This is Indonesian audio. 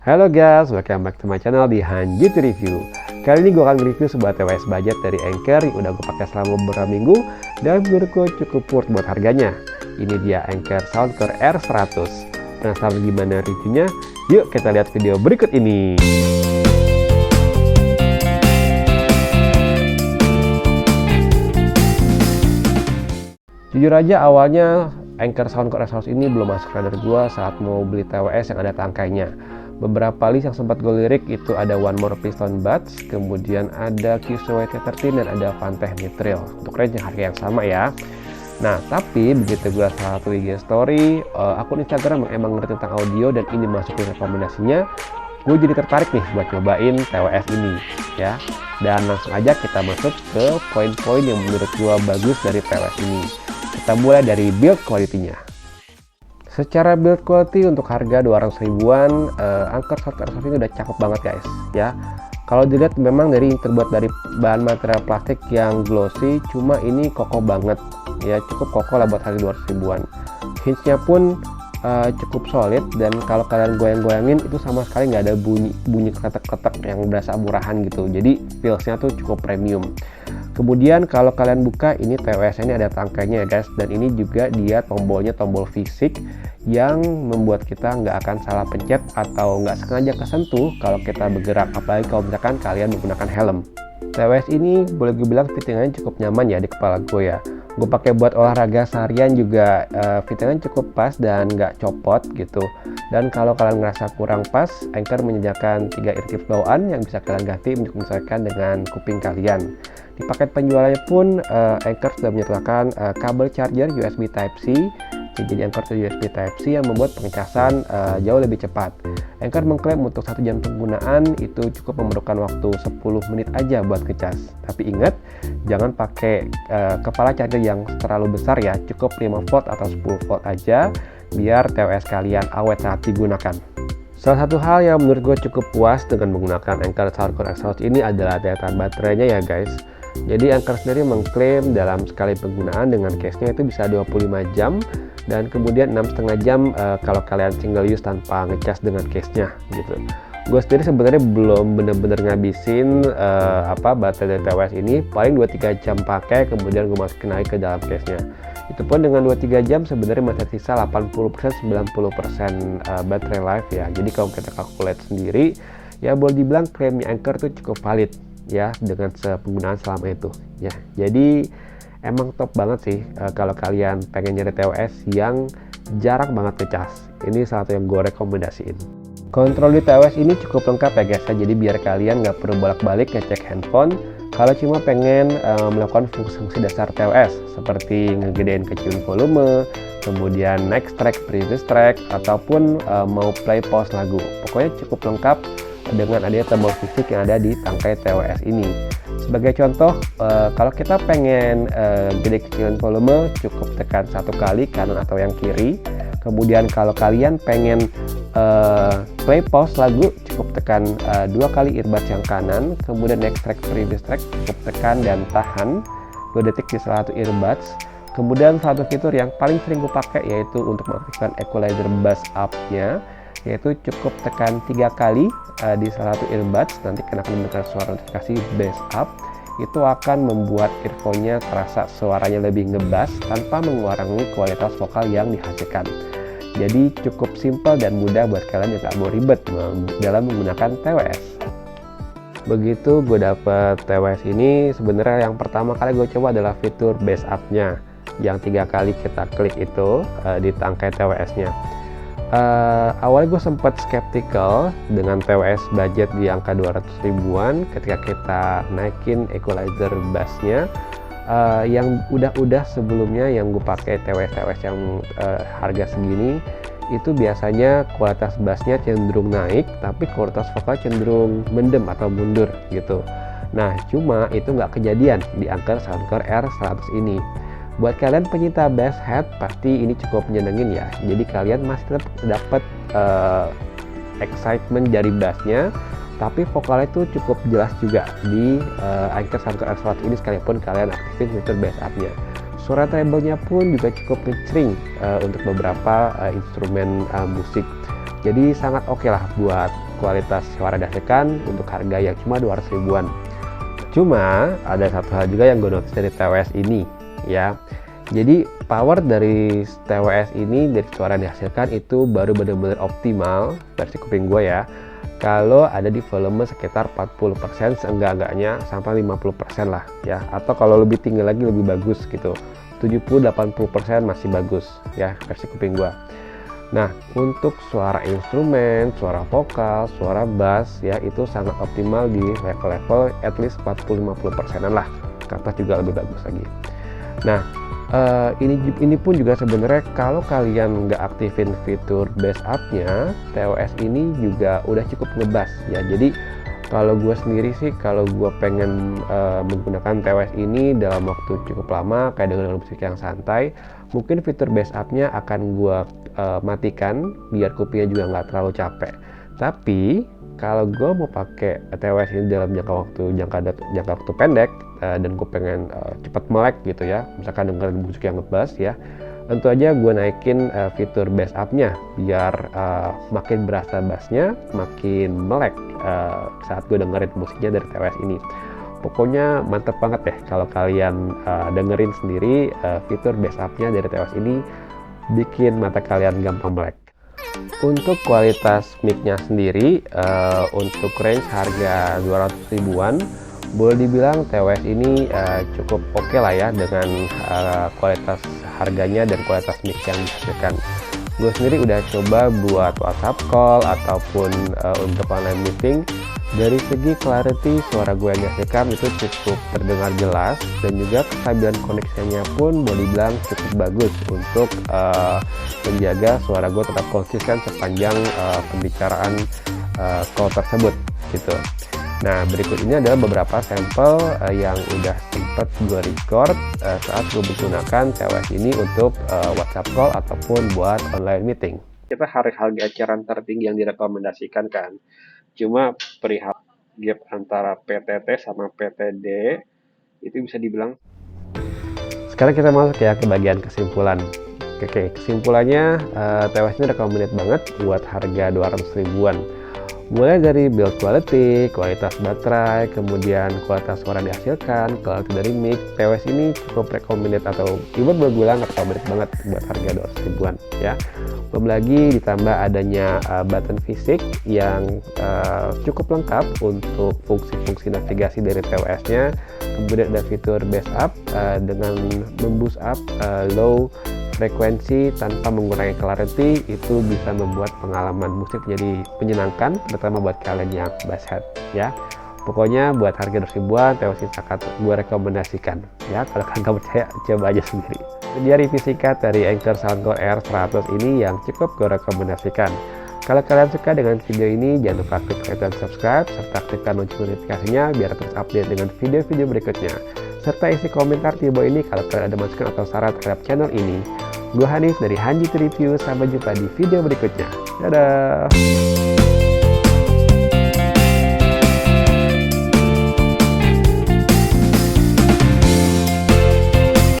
Halo guys, welcome back to my channel di Hanjit Review. Kali ini gue akan review sebuah TWS budget dari Anker yang udah gue pakai selama beberapa minggu dan menurutku cukup worth buat harganya. Ini dia Anker Soundcore R100. Penasaran gimana reviewnya? Yuk kita lihat video berikut ini. Jujur aja awalnya Anker Soundcore R100 ini belum masuk radar gue saat mau beli TWS yang ada tangkainya. Beberapa list yang sempat gue lirik itu ada One More Piston Buds, kemudian ada QCY T13 dan ada Fantech Mithril untuk range harga yang sama ya. Nah tapi begitu gue salah satu IG story, akun Instagram yang emang ngerti tentang audio dan ini masuk ke rekomendasinya, gue jadi tertarik nih buat nyobain TWS ini ya. Dan langsung aja kita masuk ke poin-poin yang menurut gue bagus dari TWS ini. Kita mulai dari build quality-nya. Secara build quality untuk harga 200 ribuan, Anker Soundcore R100 ini udah cakep banget guys ya. Kalau dilihat memang terbuat dari bahan material plastik yang glossy, cuma ini kokoh banget ya, cukup kokoh lah buat harga 200 ribuan. Hinge-nya pun cukup solid dan kalau kalian goyang-goyangin itu sama sekali nggak ada bunyi kletek-kletek yang berasa murahan gitu. Jadi feels-nya tuh cukup premium. Kemudian kalau kalian buka ini TWS ini ada tangkainya ya guys, dan ini juga dia tombolnya tombol fisik yang membuat kita nggak akan salah pencet atau nggak sengaja kesentuh kalau kita bergerak, apalagi kalau misalkan kalian menggunakan helm. TWS ini boleh gue bilang fittingannya cukup nyaman ya di kepala gue ya. Gue pakai buat olahraga seharian juga, fittingan cukup pas dan nggak copot gitu. Dan kalau kalian ngerasa kurang pas, Anker menyediakan 3 earpiece bawaan yang bisa kalian ganti untuk menyesuaikan dengan kuping kalian. Di paket penjualannya pun Anker sudah menyediakan kabel charger USB Type-C. Jadi Anker USB Type-C yang membuat pengecasan jauh lebih cepat. Anker mengklaim untuk 1 jam penggunaan itu cukup memerlukan waktu 10 menit aja buat ngecas. Tapi ingat, jangan pakai kepala charger yang terlalu besar ya, cukup 5 volt atau 10 volt aja biar TWS kalian awet saat digunakan. Salah satu hal yang menurut gue cukup puas dengan menggunakan Anker Soundcore R100 ini adalah daya tahan baterainya ya guys. Jadi Anker sendiri mengklaim dalam sekali penggunaan dengan case-nya itu bisa 25 jam dan kemudian 6,5 jam kalau kalian single use tanpa ngecas dengan case-nya gitu. Gue sendiri sebenarnya belum bener-bener ngabisin baterai dari TWS ini, paling 2-3 jam pakai kemudian gue masukin lagi ke dalam case-nya. Itu pun dengan 2-3 jam sebenarnya masih sisa 80% 90% baterai life ya. Jadi kalau kita calculate sendiri ya boleh dibilang klaimnya Anker tuh cukup valid ya dengan penggunaan selama itu ya. Jadi emang top banget sih kalau kalian pengen nyari TWS yang jarang banget ngecas. Ini salah satu yang gue rekomendasiin. Kontrol di TWS ini cukup lengkap ya guys ya. Jadi biar kalian nggak perlu bolak-balik ngecek handphone kalau cuma pengen melakukan fungsi dasar TWS seperti ngegedein kecilin volume, kemudian next track, previous track, ataupun mau play pause lagu. Pokoknya cukup lengkap dengan adanya tombol fisik yang ada di tangkai TWS ini. Sebagai contoh, kalau kita pengen gede kecilin volume cukup tekan 1 kali kanan atau yang kiri. Kemudian kalau kalian pengen play pause lagu cukup tekan 2 kali earbuds yang kanan. Kemudian next track, previous track cukup tekan dan tahan 2 detik di salah satu earbuds. Kemudian satu fitur yang paling sering gue pakai yaitu untuk mengaktifkan equalizer bass up-nya, yaitu cukup tekan 3 kali di salah satu earbuds. Nanti kena mendengar suara notifikasi bass up, itu akan membuat earphone-nya terasa suaranya lebih ngebass tanpa mengurangi kualitas vokal yang dihasilkan. Jadi cukup simpel dan mudah buat kalian yang gak mau ribet dalam menggunakan TWS. Begitu gue dapet TWS ini, sebenarnya yang pertama kali gue coba adalah fitur bass up-nya yang 3 kali kita klik itu di tangkai TWS-nya. Awalnya gue sempat skeptical dengan TWS budget di angka 200 ribuan ketika kita naikin equalizer bassnya. Yang udah sebelumnya yang gue pakai TWS yang harga segini itu biasanya kualitas bassnya cenderung naik tapi kualitas vokal cenderung mendem atau mundur gitu. Nah cuma itu nggak kejadian di Anker Soundcore R100 ini. Buat kalian pencinta bass head pasti ini cukup menyenengin ya. Jadi kalian masih tetap dapat excitement dari bassnya, tapi vokalnya itu cukup jelas juga di Anker Soundcore R100 ini sekalipun kalian aktifin fitur bass up-nya. Suara treble-nya pun juga cukup ngecering untuk beberapa instrumen musik. Jadi sangat oke lah buat kualitas suara dihasilkan untuk harga yang cuma 200 ribuan. Cuma ada satu hal juga yang gue notice dari TWS ini ya. Jadi power dari TWS ini dari suara yang dihasilkan itu baru benar-benar optimal versi kuping gue ya. Kalau ada di volume sekitar 40% seenggak-enggaknya sampai 50% lah ya. Atau kalau lebih tinggi lagi lebih bagus gitu. 70-80% masih bagus ya versi kuping gue. Nah, untuk suara instrumen, suara vokal, suara bass ya itu sangat optimal di level-level at least 40-50%an lah. Kertas juga lebih bagus lagi. Nah, ini pun juga sebenarnya kalau kalian nggak aktifin fitur bass up-nya, TWS ini juga udah cukup ngebass ya. Jadi kalau gue sendiri sih, kalau gue pengen menggunakan TWS ini dalam waktu cukup lama, kayak dengan musik yang santai, mungkin fitur bass up-nya akan gue matikan biar kupingnya juga nggak terlalu capek. Tapi kalau gue mau pakai TWS ini dalam jangka waktu pendek dan gue pengen cepat melek gitu ya, misalkan dengerin musik yang ngebass ya, tentu aja gue naikin fitur bass up-nya biar makin berasa bassnya, makin melek saat gue dengerin musiknya dari TWS ini. Pokoknya mantep banget deh kalau kalian dengerin sendiri fitur bass up-nya dari TWS ini, bikin mata kalian gampang melek. Untuk kualitas mic-nya sendiri, untuk range harga 200 ribuan, boleh dibilang TWS ini cukup oke lah ya dengan kualitas harganya dan kualitas mic yang dihasilkan. Gue sendiri udah coba buat WhatsApp call ataupun untuk online meeting. Dari segi clarity suara gue yang dihasilkan itu cukup terdengar jelas, dan juga kestabilan koneksinya pun boleh dibilang cukup bagus untuk menjaga suara gue tetap konsisten sepanjang pembicaraan call tersebut gitu. Nah, berikut ini adalah beberapa sampel yang udah sempat gue record saat gue menggunakan TWS ini untuk WhatsApp call ataupun buat online meeting. Kita harga eceran tertinggi yang direkomendasikan kan. Cuma perihal gap antara PTT sama PTD itu bisa dibilang. Sekarang kita masuk ya ke bagian kesimpulan. Oke, kesimpulannya TWS ini recommended banget buat harga 200 ribuan. Mulai dari build quality, kualitas baterai, kemudian kualitas suara dihasilkan, kualitas dari mic, TWS ini cukup recommended atau even boleh bilang recommended banget buat harga 200 ribuan ya. Belum lagi ditambah adanya button fisik yang cukup lengkap untuk fungsi-fungsi navigasi dari TWS-nya. Kemudian ada fitur bass up dengan memboost up low frekuensi tanpa mengurangi clarity, itu bisa membuat pengalaman musik menjadi menyenangkan, terutama buat kalian yang basshead ya. Pokoknya buat harga 200 ribuan TWS ini sangat gue rekomendasikan ya. Kalau kalian nggak percaya, coba aja sendiri. Dia review singkat dari Anker Soundcore R100 ini yang cukup gue rekomendasikan. Kalau kalian suka dengan video ini, jangan lupa klik like dan subscribe, serta aktifkan lonceng notifikasinya biar terus update dengan video-video berikutnya. Serta isi komentar di bawah ini kalau kalian ada masukan atau saran terhadap channel ini. Gue Hanif dari Hanjit Review, sampai jumpa di video berikutnya. Dadah!